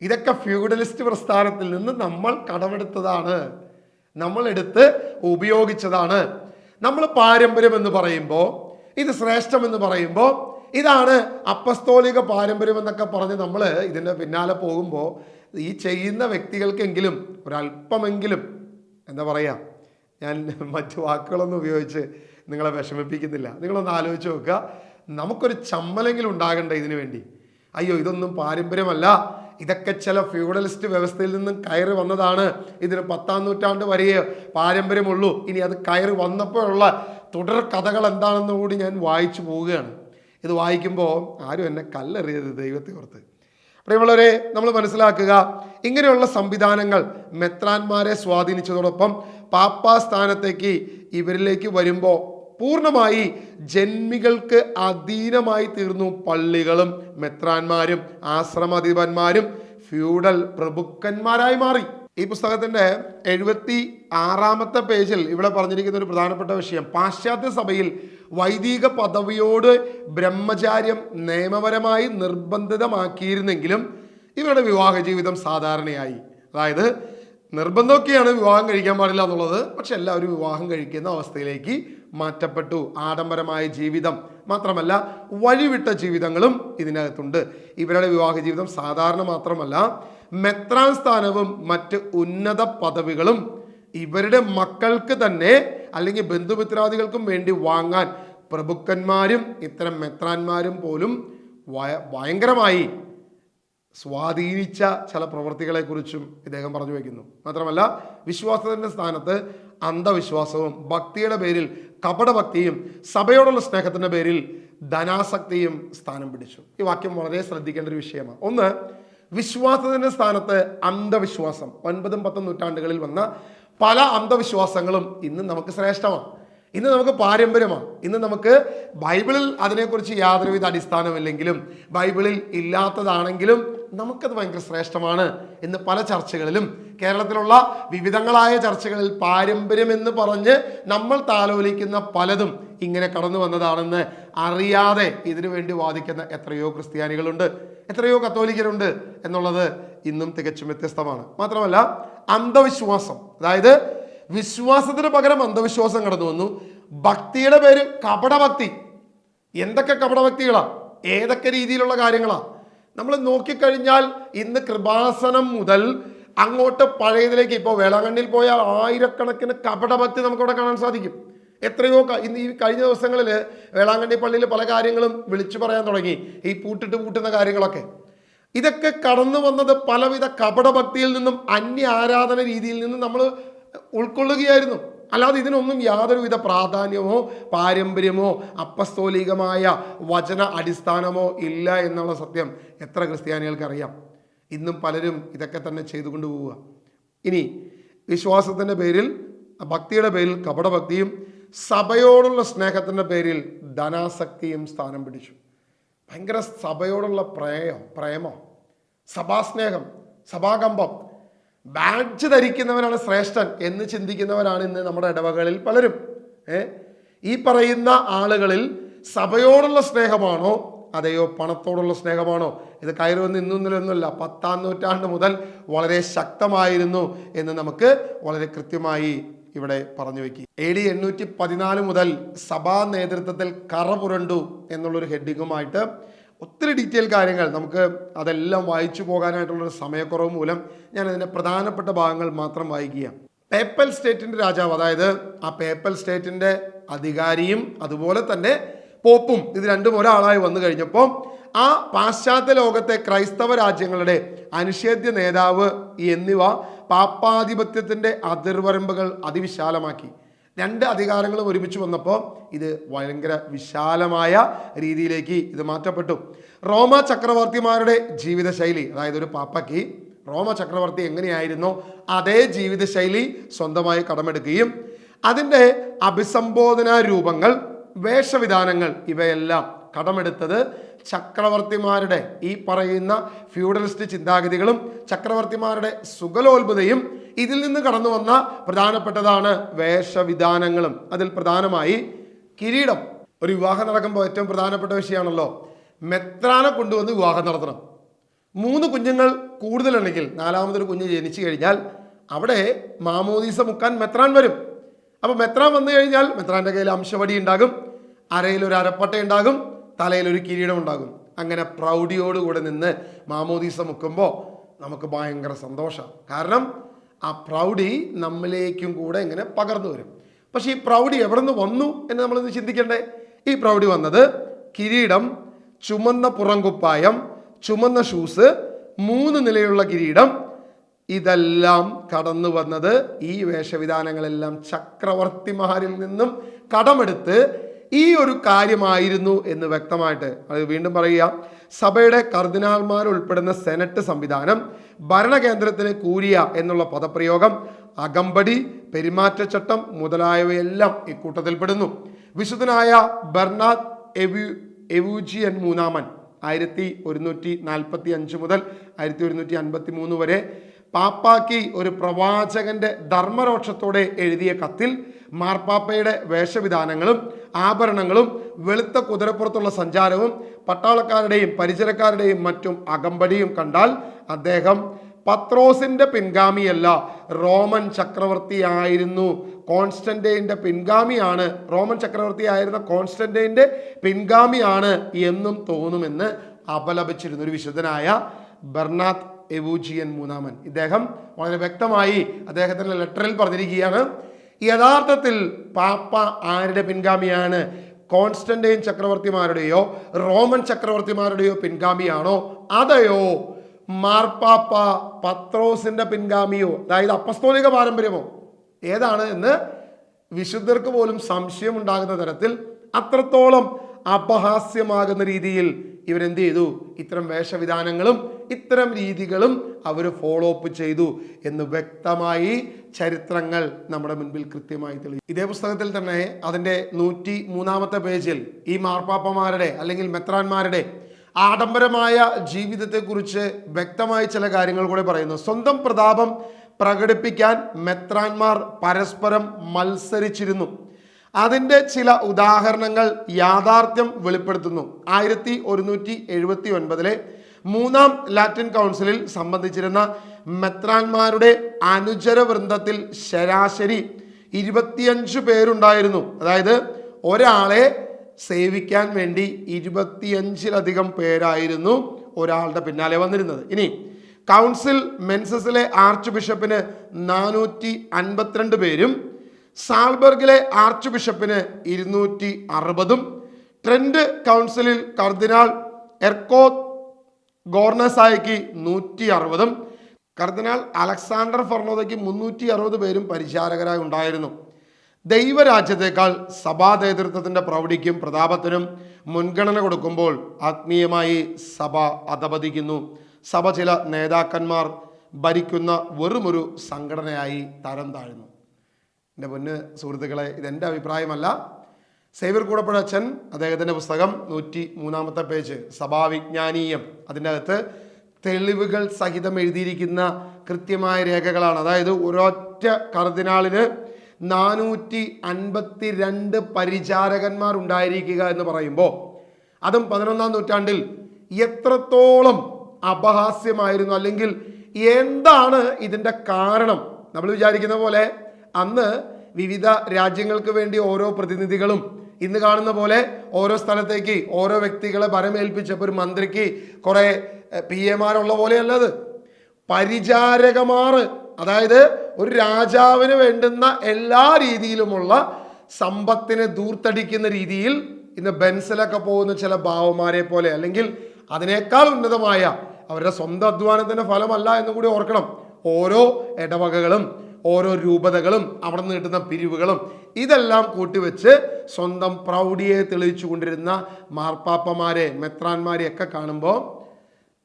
ഇതൊക്കെ ഫ്യൂഡലിസ്റ്റ് പ്രസ്ഥാനത്തിൽ നിന്ന് നമ്മൾ കടമെടുത്തതാണ്, നമ്മൾ എടുത്ത് ഉപയോഗിച്ചതാണ്. നമ്മൾ പാരമ്പര്യം എന്ന് പറയുമ്പോൾ, ഇത് ശ്രേഷ്ഠം എന്ന് പറയുമ്പോൾ, ഇതാണ് അപ്പസ്തോലിക പാരമ്പര്യം എന്നൊക്കെ പറഞ്ഞ് നമ്മൾ ഇതിൻ്റെ പിന്നാലെ പോകുമ്പോൾ ഈ ചെയ്യുന്ന വ്യക്തികൾക്കെങ്കിലും ഒരല്പമെങ്കിലും എന്താ പറയുക, ഞാൻ മറ്റു വാക്കുകളൊന്നും ഉപയോഗിച്ച് നിങ്ങളെ വിഷമിപ്പിക്കുന്നില്ല. നിങ്ങളൊന്ന് ആലോചിച്ച് നോക്കുക. നമുക്കൊരു ചമ്മലെങ്കിലും ഉണ്ടാകണ്ടേ ഇതിനു വേണ്ടി? അയ്യോ, ഇതൊന്നും പാരമ്പര്യമല്ല, ഇതൊക്കെ ചില ഫ്യൂഡലിസ്റ്റ് വ്യവസ്ഥയിൽ നിന്നും കയറി വന്നതാണ്, ഇതിന് 10ആം നൂറ്റാണ്ട് വരെ പാരമ്പര്യമുള്ളൂ, ഇനി അത് കയറി വന്നപ്പോഴുള്ള തുടർ കഥകൾ എന്താണെന്ന് കൂടി ഞാൻ വായിച്ചു പോവുകയാണ്. ഇത് വായിക്കുമ്പോൾ ആരും എന്നെ കല്ലെറിയരുത് ദൈവത്തെ ഓർത്ത്. പ്രിയമുള്ളവരെ, നമ്മൾ മനസ്സിലാക്കുക, ഇങ്ങനെയുള്ള സംവിധാനങ്ങൾ മെത്രാന്മാരെ സ്വാധീനിച്ചതോടൊപ്പം പാപ്പാ സ്ഥാനത്തേക്ക് ഇവരിലേക്ക് വരുമ്പോൾ പൂർണ്ണമായി ജന്മികൾക്ക് അധീനമായി തീർന്നു. പള്ളികളും മെത്രാന്മാരും ആശ്രമാധിപന്മാരും ഫ്യൂഡൽ പ്രഭുക്കന്മാരായി മാറി. ഈ പുസ്തകത്തിന്റെ 76ാമത്തെ പേജിൽ ഇവിടെ പറഞ്ഞിരിക്കുന്ന ഒരു പ്രധാനപ്പെട്ട വിഷയം, പാശ്ചാത്യ സഭയിൽ വൈദിക പദവിയോട് ബ്രഹ്മചാര്യം നിയമപരമായി നിർബന്ധിതമാക്കിയിരുന്നെങ്കിലും ഇവരുടെ വിവാഹ ജീവിതം സാധാരണയായി. അതായത് നിർബന്ധമൊക്കെയാണ് വിവാഹം കഴിക്കാൻ പാടില്ല എന്നുള്ളത്, പക്ഷെ എല്ലാവരും വിവാഹം കഴിക്കുന്ന അവസ്ഥയിലേക്ക് മാറ്റപ്പെട്ടു. ആഡംബരമായ ജീവിതം മാത്രമല്ല വഴിവിട്ട ജീവിതങ്ങളും ഇതിനകത്തുണ്ട്. ഇവരുടെ വിവാഹ ജീവിതം സാധാരണ മാത്രമല്ല, മെത്രാൻ സ്ഥാനവും മറ്റ് ഉന്നത പദവികളും ഇവരുടെ മക്കൾക്ക് തന്നെ അല്ലെങ്കിൽ ബന്ധുമിത്രാദികൾക്കും വേണ്ടി വാങ്ങാൻ പ്രഭുക്കന്മാരും ഇത്തരം മെത്രാന്മാരും പോലും ഭയങ്കരമായി സ്വാധീനിച്ച ചില പ്രവൃത്തികളെക്കുറിച്ചും ഇദ്ദേഹം പറഞ്ഞു വയ്ക്കുന്നു. മാത്രമല്ല വിശ്വാസത്തിൻ്റെ സ്ഥാനത്ത് അന്ധവിശ്വാസവും ഭക്തിയുടെ പേരിൽ കപടഭക്തിയും സഭയോടുള്ള സ്നേഹത്തിൻ്റെ പേരിൽ ധനാസക്തിയും സ്ഥാനം പിടിച്ചു. ഈ വാക്യം വളരെ ശ്രദ്ധിക്കേണ്ട ഒരു വിഷയമാണ്. ഒന്ന്, വിശ്വാസത്തിൻ്റെ സ്ഥാനത്ത് അന്ധവിശ്വാസം. 9ഉം 10ഉം നൂറ്റാണ്ടുകളിൽ വന്ന പല അന്ധവിശ്വാസങ്ങളും ഇന്ന് നമുക്ക് ശ്രേഷ്ഠമാണ്, ഇന്ന് നമുക്ക് പാരമ്പര്യമാണ്. ഇന്ന് നമുക്ക് ബൈബിളിൽ അതിനെക്കുറിച്ച് യാതൊരുവിധ അടിസ്ഥാനമില്ലെങ്കിലും ബൈബിളിൽ ഇല്ലാത്തതാണെങ്കിലും നമുക്കത് ഭയങ്കര ശ്രേഷ്ഠമാണ് എന്ന് പല ചർച്ചകളിലും കേരളത്തിലുള്ള വിവിധങ്ങളായ ചർച്ചകളിൽ പാരമ്പര്യം എന്ന് പറഞ്ഞ് നമ്മൾ താലോലിക്കുന്ന പലതും ഇങ്ങനെ കടന്നു വന്നതാണെന്ന് അറിയാതെ ഇതിനു വേണ്ടി വാദിക്കുന്ന എത്രയോ ക്രിസ്ത്യാനികളുണ്ട്, എത്രയോ കത്തോലിക്കരുണ്ട് എന്നുള്ളത് ഇന്നും തികച്ചും വ്യത്യസ്തമാണ്. മാത്രമല്ല അന്ധവിശ്വാസം, അതായത് വിശ്വാസത്തിന് പകരം അന്ധവിശ്വാസം കടന്നു വന്നു. ഭക്തിയുടെ പേര് കപടഭക്തി. എന്തൊക്കെ കപടഭക്തികളാ, ഏതൊക്കെ രീതിയിലുള്ള കാര്യങ്ങളാ. നമ്മൾ നോക്കിക്കഴിഞ്ഞാൽ ഇന്ന് കൃപാസനം മുതൽ അങ്ങോട്ട് പഴയതിലേക്ക്, ഇപ്പോൾ വേളാങ്കണ്ണിയിൽ പോയാൽ ആയിരക്കണക്കിന് കപടഭക്തി നമുക്കവിടെ കാണാൻ സാധിക്കും. എത്രയോ ഇന്ന് ഈ കഴിഞ്ഞ ദിവസങ്ങളിൽ വേളാങ്കണ്ണി പള്ളിയിൽ പല കാര്യങ്ങളും വിളിച്ചു പറയാൻ തുടങ്ങി, ഈ പൂട്ടുന്ന കാര്യങ്ങളൊക്കെ. ഇതൊക്കെ കടന്നു വന്നത് പലവിധ കപടഭക്തിയിൽ നിന്നും അന്യ ആരാധന രീതിയിൽ നിന്നും നമ്മൾ ഉൾക്കൊള്ളുകയായിരുന്നു. അല്ലാതെ ഇതിനൊന്നും യാതൊരുവിധ പ്രാധാന്യമോ പാരമ്പര്യമോ അപ്പസ്തോലികമായ വചന അടിസ്ഥാനമോ ഇല്ല എന്നുള്ള സത്യം എത്ര ക്രിസ്ത്യാനികൾക്ക് അറിയാം. ഇന്നും പലരും ഇതൊക്കെ തന്നെ ചെയ്തുകൊണ്ട് പോവുക. ഇനി വിശ്വാസത്തിൻ്റെ പേരിൽ, ഭക്തിയുടെ പേരിൽ കപടഭക്തിയും സഭയോടുള്ള സ്നേഹത്തിൻ്റെ പേരിൽ ധനാസക്തിയും സ്ഥാനം പിടിച്ചു. ഭയങ്കര സഭയോടുള്ള പ്രേമം, സഭാസ്നേഹം, സഭാകമ്പം, ബാഡ്ജ് ധരിക്കുന്നവനാണ് ശ്രേഷ്ഠൻ എന്ന് ചിന്തിക്കുന്നവരാണ് ഇന്ന് നമ്മുടെ ഇടവകളിൽ പലരും. ഈ പറയുന്ന ആളുകളിൽ സഭയോടുള്ള സ്നേഹമാണോ അതെയോ പണത്തോടുള്ള സ്നേഹമാണോ? ഇത് കയറി വന്ന് ഇന്നൊന്നുമില്ല, 10-ാം നൂറ്റാണ്ട് മുതൽ വളരെ ശക്തമായിരുന്നു എന്ന് നമുക്ക് വളരെ കൃത്യമായി ഇവിടെ പറഞ്ഞു വെക്കി. AD 814 മുതൽ സഭാ നേതൃത്വത്തിൽ കറ പുരണ്ടു എന്നുള്ളൊരു ഹെഡിങ്ങുമായിട്ട് ഒത്തിരി ഡീറ്റെയിൽ കാര്യങ്ങൾ, നമുക്ക് അതെല്ലാം വായിച്ചു പോകാനായിട്ടുള്ളൊരു സമയക്കുറവ് മൂലം ഞാൻ അതിൻ്റെ പ്രധാനപ്പെട്ട ഭാഗങ്ങൾ മാത്രം വായിക്കുക. പേപ്പൽ സ്റ്റേറ്റിൻ്റെ രാജാവ്, അതായത് ആ പേപ്പൽ സ്റ്റേറ്റിൻ്റെ അധികാരിയും അതുപോലെ തന്നെ പോപ്പും, ഇത് രണ്ടും ഒരാളായി വന്നു കഴിഞ്ഞപ്പോൾ ആ പാശ്ചാത്യ ലോകത്തെ ക്രൈസ്തവ രാജ്യങ്ങളുടെ അനിഷേധ്യ നേതാവ് എന്നിവ പാപ്പാധിപത്യത്തിൻ്റെ അതിർവരമ്പുകൾ അതിവിശാലമാക്കി. രണ്ട് അധികാരങ്ങളും ഒരുമിച്ച് വന്നപ്പോൾ ഇത് ഭയങ്കര വിശാലമായ രീതിയിലേക്ക് ഇത് മാറ്റപ്പെട്ടു. റോമ ചക്രവർത്തിമാരുടെ ജീവിതശൈലി, അതായത് ഒരു പാപ്പയ്ക്ക് റോമ ചക്രവർത്തി എങ്ങനെയായിരുന്നോ അതേ ജീവിതശൈലി സ്വന്തമായി കടമെടുക്കുകയും അതിൻ്റെ അഭിസംബോധന രൂപങ്ങൾ, വേഷവിധാനങ്ങൾ ഇവയെല്ലാം കടമെടുത്തത് ചക്രവർത്തിമാരുടെ ഈ പറയുന്ന ഫ്യൂഡലിസ്റ്റ് ചിന്താഗതികളും ചക്രവർത്തിമാരുടെ സുഖലോത്ഭതയും ഇതിൽ നിന്ന് കടന്നു വന്ന പ്രധാനപ്പെട്ടതാണ് വേഷവിധാനങ്ങളും. അതിൽ പ്രധാനമായി കിരീടം. ഒരു വിവാഹം നടക്കുമ്പോൾ ഏറ്റവും പ്രധാനപ്പെട്ട വിഷയമാണല്ലോ, മെത്രാനെ കൊണ്ടുവന്ന് വിവാഹം നടത്തണം. 3 കുഞ്ഞുങ്ങൾ കൂടുതലുണ്ടെങ്കിൽ 4മതൊരു കുഞ്ഞ് ജനിച്ചു കഴിഞ്ഞാൽ അവിടെ മാമോദീസ മുക്കാൻ മെത്രാൻ വരും. അപ്പോൾ മെത്രാൻ വന്നു കഴിഞ്ഞാൽ മെത്രാൻ്റെ കയ്യിൽ അംശവടി ഉണ്ടാകും, അരയിൽ ഒരു അരപ്പട്ട ഉണ്ടാകും, തലയിൽ ഒരു കിരീടം ഉണ്ടാകും. അങ്ങനെ പ്രൗഢിയോടുകൂടെ നിന്ന് മാമോദീസ മുക്കുമ്പോൾ നമുക്ക് ഭയങ്കര സന്തോഷമാണ്. കാരണം ആ പ്രൗഢി നമ്മിലേക്കും കൂടെ ഇങ്ങനെ പകർന്നു വരും. പക്ഷേ ഈ പ്രൗഢി എവിടെ നിന്ന് വന്നു എന്ന് നമ്മളൊന്ന് ചിന്തിക്കണ്ടേ. ഈ പ്രൗഢി വന്നത് കിരീടം, ചുമന്ന പുറംകുപ്പായം, ചുമന്ന ഷൂസ്, 3 നിലയുള്ള കിരീടം, ഇതെല്ലാം കടന്നു വന്നത്, ഈ വേഷവിധാനങ്ങളെല്ലാം ചക്രവർത്തിമാരിൽ നിന്നും കടമെടുത്ത് ഈ ഒരു കാര്യമായിരുന്നു എന്ന് വ്യക്തമായിട്ട് അത് വീണ്ടും പറയുക. സഭയുടെ കർദിനാൾമാർ ഉൾപ്പെടുന്ന സെനറ്റ് സംവിധാനം, ഭരണകേന്ദ്രത്തിന് കൂരിയ എന്നുള്ള പദപ്രയോഗം, അകമ്പടി, പെരുമാറ്റച്ചട്ടം മുതലായവയെല്ലാം ഇക്കൂട്ടത്തിൽപ്പെടുന്നു. വിശുദ്ധനായ ബെർണാഡ് എവൂജിയൻ മൂന്നാമൻ 1145 മുതൽ 1153 വരെ പാപ്പാക്ക് ഒരു പ്രവാചകന്റെ ധർമ്മരോക്ഷത്തോടെ എഴുതിയ കത്തിൽ മാർപ്പാപ്പയുടെ വേഷവിധാനങ്ങളും ആഭരണങ്ങളും വെളുത്ത കുതിരപ്പുറത്തുള്ള സഞ്ചാരവും പട്ടാളക്കാരുടെയും പരിചരക്കാരുടെയും മറ്റും അകമ്പടിയും കണ്ടാൽ അദ്ദേഹം പത്രോസിന്റെ പിൻഗാമിയല്ല, റോമൻ ചക്രവർത്തിയായിരുന്നു, കോൺസ്റ്റന്റൈൻ്റെ പിൻഗാമിയാണ്, റോമൻ ചക്രവർത്തിയായിരുന്ന കോൺസ്റ്റന്റൈൻ്റെ പിൻഗാമിയാണ് എന്നും തോന്നുമെന്ന് അപലപിച്ചിരുന്ന ഒരു വിശുദ്ധനായ ബെർണാഡ് എവൂജിയൻ മൂന്നാമൻ. ഇദ്ദേഹം വളരെ വ്യക്തമായി അദ്ദേഹത്തിൻ്റെ ലെറ്ററിൽ പറഞ്ഞിരിക്കുകയാണ്, യഥാർത്ഥത്തിൽ പാപ്പ ആരുടെ പിൻഗാമിയാണ്? കോൺസ്റ്റന്റൈൻ ചക്രവർത്തിമാരുടെയോ റോമൻ ചക്രവർത്തിമാരുടെയോ പിൻഗാമിയാണോ, അതെയോ മാർപ്പാപ്പ പത്രോസിന്റെ പിൻഗാമിയോ, അതായത് അപ്പസ്തോലിക പാരമ്പര്യമോ ഏതാണ് എന്ന് വിശുദ്ധർക്ക് പോലും സംശയം ഉണ്ടാകുന്ന തരത്തിൽ അത്രത്തോളം അപഹാസ്യമാകുന്ന രീതിയിൽ ഇവരെന്ത് ചെയ്തു? ഇത്തരം വേഷവിധാനങ്ങളും ഇത്തരം രീതികളും അവർ ഫോളോ അപ്പ് ചെയ്തു എന്ന് വ്യക്തമായി ചരിത്രങ്ങൾ നമ്മുടെ മുൻപിൽ കൃത്യമായി തെളിയും. ഇതേ പുസ്തകത്തിൽ തന്നെ അതിൻ്റെ 103-ാമത്തെ പേജിൽ ഈ മാർപ്പാപ്പമാരുടെ അല്ലെങ്കിൽ മെത്രാന്മാരുടെ ആഡംബരമായ ജീവിതത്തെക്കുറിച്ച് വ്യക്തമായി ചില കാര്യങ്ങൾ കൂടെ പറയുന്നു. സ്വന്തം പ്രതാപം പ്രകടിപ്പിക്കാൻ മെത്രാന്മാർ പരസ്പരം മത്സരിച്ചിരുന്നു. അതിൻ്റെ ചില ഉദാഹരണങ്ങൾ യാഥാർത്ഥ്യം വെളിപ്പെടുത്തുന്നു. 1179 മൂന്നാം ലാറ്റിൻ കൗൺസിലിൽ സംബന്ധിച്ചിരുന്ന മെത്രാന്മാരുടെ അനുചര വൃന്ദത്തിൽ ശരാശരി 25 പേരുണ്ടായിരുന്നു. അതായത് ഒരാളെ സേവിക്കാൻ വേണ്ടി 25-ലധികം പേരായിരുന്നു ഒരാളുടെ പിന്നാലെ വന്നിരുന്നത്. ഇനി കൗൺസിൽ മെൻസസിലെ ആർച്ച് ബിഷപ്പിന് 452 പേരും സാൽബർഗിലെ ആർച്ച് ബിഷപ്പിന് 260, ട്രെൻഡ് കൗൺസിലിൽ കർദിനാൾ എർക്കോ ഗോർണസായ്ക്ക് 160, കർദിനാൾ അലക്സാണ്ടർ ഫെർണോദയ്ക്ക് 360 പേരും പരിചാരകരായി ഉണ്ടായിരുന്നു. ദൈവരാജ്യത്തേക്കാൾ സഭാ നേതൃത്വത്തിൻ്റെ പ്രൗഢിക്കും പ്രതാപത്തിനും മുൻഗണന കൊടുക്കുമ്പോൾ ആത്മീയമായി സഭ അധപതിക്കുന്നു. സഭ ചില നേതാക്കന്മാർ ഭരിക്കുന്ന വെറുമൊരു സംഘടനയായി തരം താഴ്ന്നു. എൻ്റെ പൊന്ന് സുഹൃത്തുക്കളെ, ഇതെൻ്റെ അഭിപ്രായമല്ല. സേവ്യർ കൂടപ്പുഴ അച്ഛൻ അദ്ദേഹത്തിൻ്റെ പുസ്തകം 103 പേജ് സഭാവിജ്ഞാനീയം, അതിൻ്റെ അകത്ത് തെളിവുകൾ സഹിതം എഴുതിയിരിക്കുന്ന കൃത്യമായ രേഖകളാണ്. അതായത് ഒരൊറ്റ കർദിനാളിന് 452 പരിചാരകന്മാർ ഉണ്ടായിരിക്കുക എന്ന് പറയുമ്പോൾ അതും 11-ാം നൂറ്റാണ്ടിൽ എത്രത്തോളം അപഹാസ്യമായിരുന്നു, അല്ലെങ്കിൽ എന്താണ് ഇതിൻ്റെ കാരണം? നമ്മൾ വിചാരിക്കുന്ന പോലെ അന്ന് വിവിധ രാജ്യങ്ങൾക്ക് വേണ്ടി ഓരോ പ്രതിനിധികളും ഇന്ന് കാണുന്ന പോലെ ഓരോ സ്ഥലത്തേക്ക് ഓരോ വ്യക്തികളെ ഭരമേൽപ്പിച്ചപ്പോൾ ഒരു മന്ത്രിക്ക് കുറെ PA-മാരുള്ള പോലെയല്ലത്. പരിചാരകമാർ, അതായത് ഒരു രാജാവിന് വേണ്ടുന്ന എല്ലാ രീതിയിലുമുള്ള സമ്പത്തിനെ ദൂർത്തടിക്കുന്ന രീതിയിൽ ഇന്ന് ബെൻസിലൊക്കെ പോകുന്ന ചില ഭാവന്മാരെ പോലെ, അല്ലെങ്കിൽ അതിനേക്കാൾ ഉന്നതമായ അവരുടെ സ്വന്തം അധ്വാനത്തിന്റെ ഫലമല്ല എന്ന് കൂടി ഓർക്കണം. ഓരോ ഇടവകകളും ഓരോ രൂപതകളും അവിടെ നിന്ന് കിട്ടുന്ന പിരിവുകളും ഇതെല്ലാം കൂട്ടിവെച്ച് സ്വന്തം പ്രൗഢിയെ തെളിയിച്ചു കൊണ്ടിരുന്ന മാർപ്പാപ്പമാരെ, മെത്രാന്മാരെ ഒക്കെ കാണുമ്പോൾ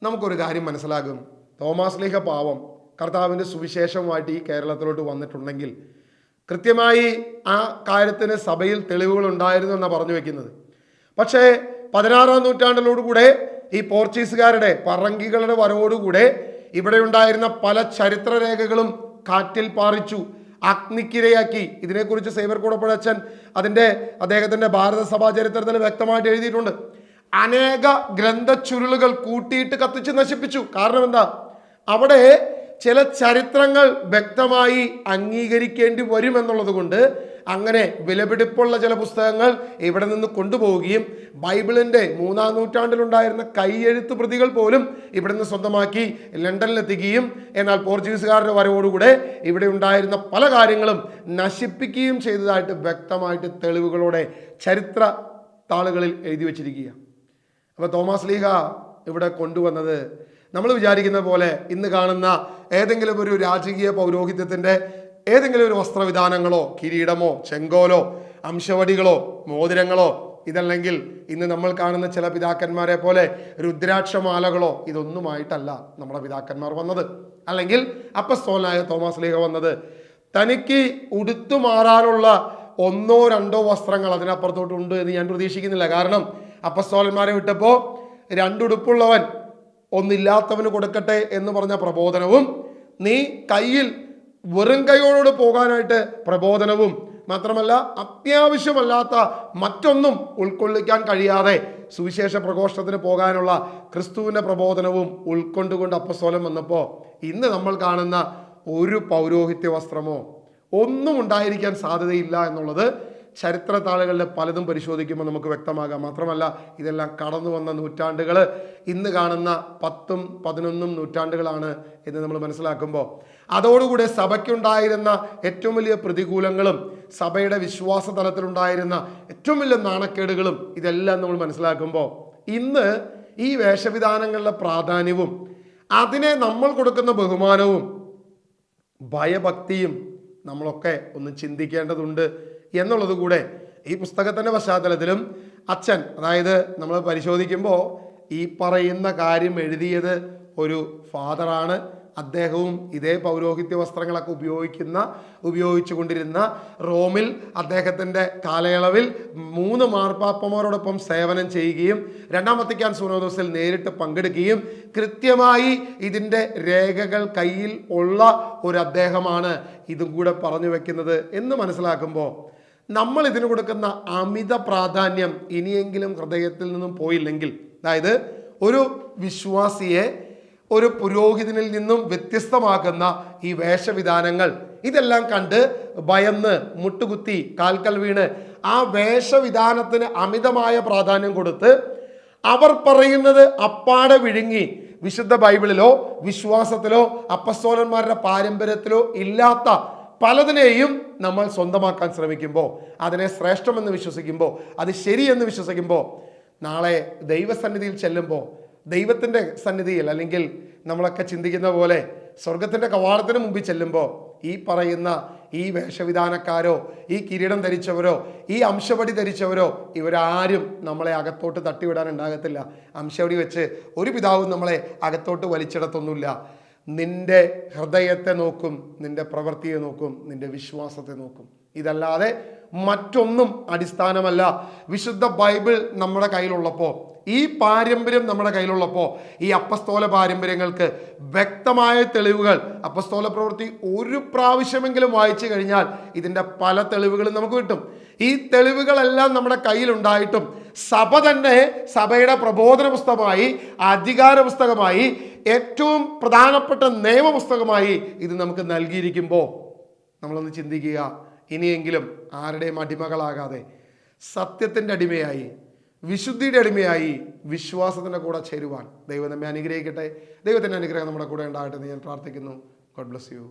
നമുക്കൊരു കാര്യം മനസ്സിലാകും. തോമാസ് ലീഹ പാവം കർത്താവിൻ്റെ സുവിശേഷവുമായിട്ട് ഈ കേരളത്തിലോട്ട് വന്നിട്ടുണ്ടെങ്കിൽ കൃത്യമായി ആ കാര്യത്തിന് സഭയിൽ തെളിവുകൾ ഉണ്ടായിരുന്നു എന്നാണ് പറഞ്ഞു വെക്കുന്നത്. പക്ഷേ 16-ാം നൂറ്റാണ്ടിലോടുകൂടെ ഈ പോർച്ചുഗീസുകാരുടെ പറങ്കികളുടെ വരവോടുകൂടെ ഇവിടെ ഉണ്ടായിരുന്ന പല ചരിത്രരേഖകളും കാറ്റിൽ പാറിച്ചു, അഗ്നിക്കിരയാക്കി. ഇതിനെക്കുറിച്ച് സേവ്യർ കൂടപ്പുഴ അച്ഛൻ അദ്ദേഹത്തിൻ്റെ ഭാരത സഭാ ചരിത്രത്തിൽ വ്യക്തമായിട്ട് എഴുതിയിട്ടുണ്ട്. അനേക ഗ്രന്ഥച്ചുരുളുകൾ കൂട്ടിയിട്ട് കത്തിച്ച് നശിപ്പിച്ചു. കാരണം എന്താ? അവിടെ ചില ചരിത്രങ്ങൾ വ്യക്തമായി അംഗീകരിക്കേണ്ടി വരുമെന്നുള്ളത് കൊണ്ട് അങ്ങനെ വിലപിടിപ്പുള്ള ചില പുസ്തകങ്ങൾ ഇവിടെ നിന്ന് കൊണ്ടുപോവുകയും ബൈബിളിൻ്റെ 3-ാം നൂറ്റാണ്ടിലുണ്ടായിരുന്ന കൈയെഴുത്ത് പ്രതികൾ പോലും ഇവിടെ നിന്ന് സ്വന്തമാക്കി ലണ്ടനിലെത്തിക്കുകയും എന്നാൽ പോർച്ചുഗീസുകാരുടെ വരവോടുകൂടെ ഇവിടെ ഉണ്ടായിരുന്ന പല കാര്യങ്ങളും നശിപ്പിക്കുകയും ചെയ്തതായിട്ട് വ്യക്തമായിട്ട് തെളിവുകളോടെ ചരിത്ര താളുകളിൽ എഴുതി വച്ചിരിക്കുക. അപ്പോൾ തോമാസ് ലീഹ ഇവിടെ കൊണ്ടുവന്നത് നമ്മൾ വിചാരിക്കുന്ന പോലെ ഇന്ന് കാണുന്ന ഏതെങ്കിലും ഒരു രാജകീയ പൗരോഹിത്യത്തിൻ്റെ ഏതെങ്കിലും ഒരു വസ്ത്രവിധാനങ്ങളോ കിരീടമോ ചെങ്കോലോ അംശവടികളോ മോതിരങ്ങളോ, ഇതല്ലെങ്കിൽ ഇന്ന് നമ്മൾ കാണുന്ന ചില പിതാക്കന്മാരെ പോലെ രുദ്രാക്ഷമാലകളോ, ഇതൊന്നുമായിട്ടല്ല നമ്മുടെ പിതാക്കന്മാർ വന്നത്, അല്ലെങ്കിൽ അപ്പസ്തോലനായ തോമാസ് ലീഹ വന്നത്. തനിക്ക് ഉടുത്തു മാറാനുള്ള 1-2 വസ്ത്രങ്ങൾ അതിനപ്പുറത്തോട്ടുണ്ട് എന്ന് ഞാൻ പ്രതീക്ഷിക്കുന്നില്ല. കാരണം അപ്പസ്തോലന്മാരെ വിട്ടപ്പോൾ 2 ഉടുപ്പുള്ളവൻ ഒന്നില്ലാത്തവന് കൊടുക്കട്ടെ എന്ന് പറഞ്ഞ പ്രബോധനവും, നീ കയ്യിൽ വെറും കൈയോട് പോകാനായിട്ട് പ്രബോധനവും, മാത്രമല്ല അത്യാവശ്യമല്ലാത്ത മറ്റൊന്നും ഉൾക്കൊള്ളിക്കാൻ കഴിയാതെ സുവിശേഷ പ്രഘോഷണത്തിന് പോകാനുള്ള ക്രിസ്തുവിൻ്റെ പ്രബോധനവും ഉൾക്കൊണ്ടുകൊണ്ട് അപ്പസ്തോലൻ വന്നപ്പോൾ ഇന്ന് നമ്മൾ കാണുന്ന ഒരു പൗരോഹിത്യ വസ്ത്രമോ ഒന്നും ഉണ്ടായിരിക്കാൻ സാധ്യതയില്ല എന്നുള്ളത് ചരിത്ര താളുകളിൽ പലതും പരിശോധിക്കുമ്പോൾ നമുക്ക് വ്യക്തമാകാം. മാത്രമല്ല ഇതെല്ലാം കടന്നു വന്ന നൂറ്റാണ്ടുകൾ, ഇന്ന് കാണുന്ന 10ഉം 11ഉം നൂറ്റാണ്ടുകളാണ് എന്ന് നമ്മൾ മനസ്സിലാക്കുമ്പോൾ അതോടുകൂടെ സഭയ്ക്കുണ്ടായിരുന്ന ഏറ്റവും വലിയ പ്രതികൂലങ്ങളും സഭയുടെ വിശ്വാസ തലത്തിലുണ്ടായിരുന്ന ഏറ്റവും വലിയ നാണക്കേടുകളും ഇതെല്ലാം നമ്മൾ മനസ്സിലാക്കുമ്പോൾ ഇന്ന് ഈ വേഷവിധാനങ്ങളുടെ പ്രാധാന്യവും അതിനെ നമ്മൾ കൊടുക്കുന്ന ബഹുമാനവും ഭയഭക്തിയും നമ്മളൊക്കെ ഒന്ന് ചിന്തിക്കേണ്ടതുണ്ട് എന്നുള്ളത് കൂടെ ഈ പുസ്തകത്തിൻ്റെ പശ്ചാത്തലത്തിലും അച്ഛൻ, അതായത് നമ്മൾ പരിശോധിക്കുമ്പോൾ ഈ പറയുന്ന കാര്യം എഴുതിയത് ഒരു ഫാദറാണ്. അദ്ദേഹവും ഇതേ പൗരോഹിത്യ വസ്ത്രങ്ങളൊക്കെ ഉപയോഗിച്ചു കൊണ്ടിരുന്ന റോമിൽ അദ്ദേഹത്തിൻ്റെ കാലയളവിൽ 3 മാർപ്പാപ്പമാരോടൊപ്പം സേവനം ചെയ്യുകയും 2-ാം വത്തിക്കാൻ സുനോദോസിൽ നേരിട്ട് പങ്കെടുക്കുകയും കൃത്യമായി ഇതിൻ്റെ രേഖകൾ കയ്യിൽ ഉള്ള ഒരു അദ്ദേഹമാണ് ഇതും കൂടെ പറഞ്ഞു വെക്കുന്നത് എന്ന് മനസ്സിലാക്കുമ്പോൾ നമ്മൾ ഇതിന് കൊടുക്കുന്ന അമിത പ്രാധാന്യം ഇനിയെങ്കിലും ഹൃദയത്തിൽ നിന്നും പോയില്ലെങ്കിൽ, അതായത് ഒരു വിശ്വാസിയെ ഒരു പുരോഹിതനിൽ നിന്നും വ്യത്യസ്തമാക്കുന്ന ഈ വേഷവിധാനങ്ങൾ ഇതെല്ലാം കണ്ട് ഭയന്ന് മുട്ടുകുത്തി കാൽക്കൽ വീണ് ആ വേഷവിധാനത്തിന് അമിതമായ പ്രാധാന്യം കൊടുത്ത് അവർ പറയുന്നത് അപ്പാടെ വിഴുങ്ങി വിശുദ്ധ ബൈബിളിലോ വിശ്വാസത്തിലോ അപ്പസ്തോലന്മാരുടെ പാരമ്പര്യത്തിലോ ഇല്ലാത്ത പലതിനെയും നമ്മൾ സ്വന്തമാക്കാൻ ശ്രമിക്കുമ്പോൾ, അതിനെ ശ്രേഷ്ഠമെന്ന് വിശ്വസിക്കുമ്പോൾ, അത് ശരിയെന്ന് വിശ്വസിക്കുമ്പോൾ, നാളെ ദൈവസന്നിധിയിൽ ചെല്ലുമ്പോൾ, ദൈവത്തിൻ്റെ സന്നിധിയിൽ അല്ലെങ്കിൽ നമ്മളൊക്കെ ചിന്തിക്കുന്ന പോലെ സ്വർഗത്തിൻ്റെ കവാടത്തിന് മുമ്പിൽ ചെല്ലുമ്പോൾ ഈ പറയുന്ന ഈ വേഷവിധാനക്കാരോ ഈ കിരീടം ധരിച്ചവരോ ഈ അംശവടി ധരിച്ചവരോ ഇവരാരും നമ്മളെ അകത്തോട്ട് തട്ടിവിടാൻ ഉണ്ടാകത്തില്ല. അംശവടി വെച്ച് ഒരു പിതാവും നമ്മളെ അകത്തോട്ട് വലിച്ചിടത്തൊന്നുമില്ല. നിന്റെ ഹൃദയത്തെ നോക്കും, നിന്റെ പ്രവൃത്തിയെ നോക്കും, നിന്റെ വിശ്വാസത്തെ നോക്കും. ഇതല്ലാതെ മറ്റൊന്നും അടിസ്ഥാനമല്ല. വിശുദ്ധ ബൈബിൾ നമ്മുടെ കയ്യിലുള്ളപ്പോൾ, ഈ പാരമ്പര്യം നമ്മുടെ കയ്യിലുള്ളപ്പോൾ, ഈ അപ്പസ്തോല പാരമ്പര്യങ്ങൾക്ക് വ്യക്തമായ തെളിവുകൾ, അപ്പസ്തോല പ്രവൃത്തി ഒരു പ്രാവശ്യമെങ്കിലും വായിച്ചു കഴിഞ്ഞാൽ ഇതിൻ്റെ പല തെളിവുകളും നമുക്ക് കിട്ടും. ഈ തെളിവുകളെല്ലാം നമ്മുടെ കയ്യിലുണ്ടായിട്ടും സഭ തന്നെ സഭയുടെ പ്രബോധന പുസ്തകമായി, അധികാര പുസ്തകമായി, ഏറ്റവും പ്രധാനപ്പെട്ട നിയമപുസ്തകമായി ഇത് നമുക്ക് നൽകിയിരിക്കുമ്പോൾ നമ്മളൊന്ന് ചിന്തിക്കുക. ഇനിയെങ്കിലും ആരുടെയും അടിമകളാകാതെ സത്യത്തിൻ്റെ അടിമയായി, വിശുദ്ധിയുടെ അടിമയായി, വിശ്വാസത്തിൻ്റെ കൂടെ ചേരുവാൻ ദൈവം നമ്മെ അനുഗ്രഹിക്കട്ടെ. ദൈവത്തിൻ്റെ അനുഗ്രഹം നമ്മുടെ കൂടെ ഉണ്ടാകട്ടെ എന്ന് ഞാൻ പ്രാർത്ഥിക്കുന്നു. God bless you.